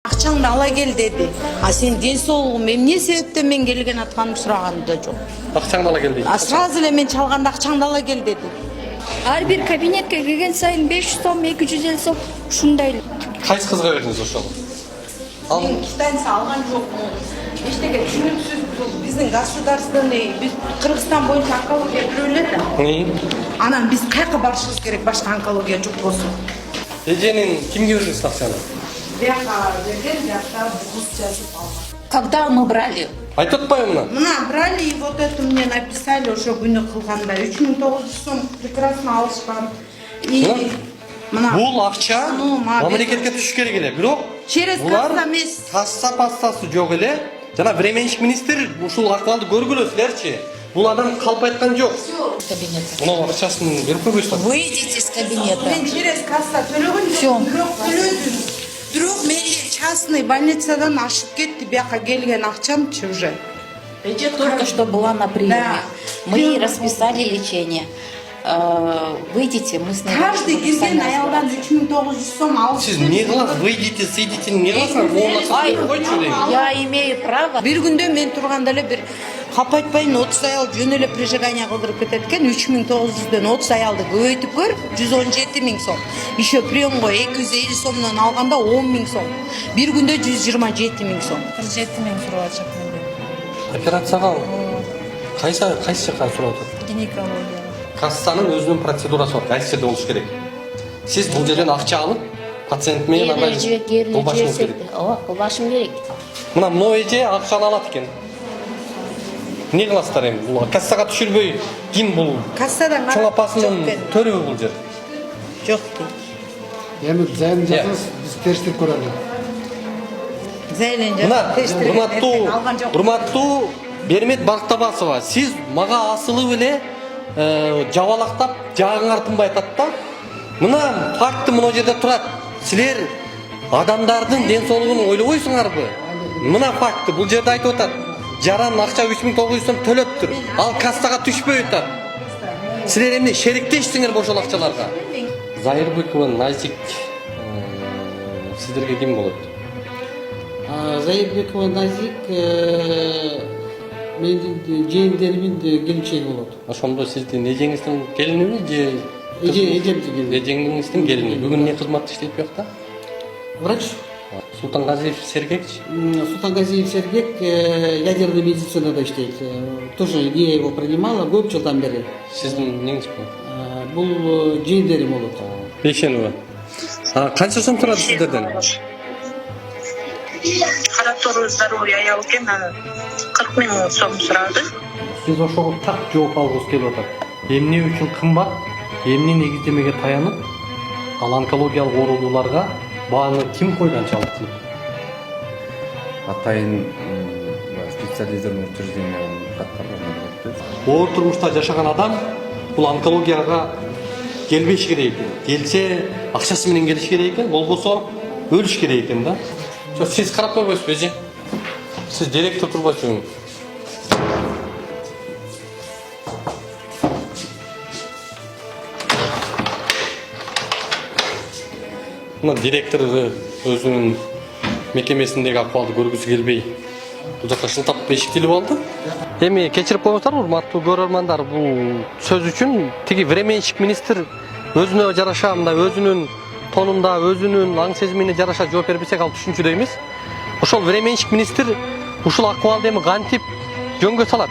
Акчаңды ала кел деди. А сен ден соолугум эмне себептен мен келген атканымды сураганы да жок. Акчаңды ала кел дейт. Сразу эле мен чалганда акчаңды ала кел деди. Ар бир кабинетке кирген сайын 500 сом, 250 сом ушундай эле. Кайсы кызга бердиңиз ошону? Ал Мен китайцы алган жокмун. Эчтеке түшүнүксүз бул биздин государственный, биз Кыргызстан боюнча онкология бирөө эле да. Анан биз каяка барышыбыз керек башка онкология жок болсун. эженин кимге бердиңиз акчаны? Бияка берген, бияка бuz жазып алган. Когда мы брали? Айтып атпайбы мына? Мына брали и вот это мне написали ошо күнү кылганда 3900 сом прекрасно алышкан. И мына Бул акча мамлекетке түшүш керек эле. Бирок через касса эмес. касса пассасы жок эле. Жана временщик министр ушул акыбалды көргүлө силерчи. Бул адам калп айткан жок. Кабинет. Мына акчасын берип койбойсуздар. Выйдите из кабинета. Мен через касса төлөгөн Всё. жокмун, бирок төлөдүм. Бирок менде частный больницадан ашып кетти, бияка келген акчамчы уже. Эже только что была на приеме. Да. Мы ей расписали лечение. Выйдите, мы с ней. Каждый келген аялдан 3900 сом алып. Сиз эмне кыласыз? Выйдите, сыйдите, эмне кыласыз? Ай, Могул койчу дейм. я имею право. Бир күндө мен турганда эле бир кап айтпайын 30 аял жөн эле прижигание кылдырып кетет экен. 3900дөн 30 аялды көбөйтүп көр, 117 000 сом. Еще приемго 250 сомдон алганда 10 000 сом. Бир күндө 127 000 сом. 47 000 сурачак менде. Операцияга кайсы жактан сурап атат? Гинекология. Кассанын өзүнүн процедурасы бар. Кайсы жерде болуш керек? Сиз бул жерден акча алып, пациент менен анализ кылбашыңыз керек. Ооба, кылбашым керек. Мына мына эже акчаны алат экен. Эмне кыласыздар эми? Бул кассага түшүрбөй ким бул? Кассадан Чоң апасынын жок төрүбү бул жер. Жок дейт. Эми зайын жазыңыз, биз тештирип көрөлү. Зайлен Мына жок. урматтуу Бермет Бактабасова, сиз мага асылып эле жабалактап жаагыңар тынбай атат да. Мына факты мына жерде турат. Силер адамдардын ден соолугун ойлобойсуңарбы? Мына факты бул жерде айтып атат. Жаран акча 3900 сом төлөптүр. Ал кассага түшпөй атат. Силер эмне шериктештиңер ошол акчаларга? Зайырбекова Назик сиздерге ким болот? Зайырбекова Назик менин жээндеримин келинчеги болот. Ошондо сиздин эжеңиздин келиниби же Эжемдин келини. эжеңиздин келини? Бүгүн эмне кызматта иштейт буякта? Врач Султангазиев Сергеевич. Султангазиев Сергек ядерный медицинада иштейт. Тоже я его принимала көп жылдан бери. Сиздин неңиз бул? Бул жээндерим болот. Бейшенова. Канча сом турат сиздерден? Каратору здоровье аял экен 40 000 сом сурады. Сиз ошого так жооп алгыңыз келип атат. Эмне үчүн кымбат? Эмне негиздемеге таянып ал онкологиялык оорулууларга бааны ким койгон чалыктуу? Атайын специализированный учреждениянын каттары. Оор турмушта жашаган адам бул онкологияга келбеш керек экен. Келсе акчасы менен келиш керек экен, болбосо өлүш керек экен да. Сиз карап койбойсузбу эже? Сиз директор турбайсызбы? Мына директор өзүнүн мекемесиндеги акыбалды көргүсү келбей бул жака шылтап эшиктелип алды. Эми кечирип коюңуздар урматтуу көрөрмандар, бул сөз үчүн тиги временщик министр өзүнө жараша мындай өзүнүн тонунда, өзүнүн аң сезимине жараша жооп бербесек ал түшүнчүдөй эмес. Ошол временщик министр ушул акыбалды эми кантип жөнгө салат?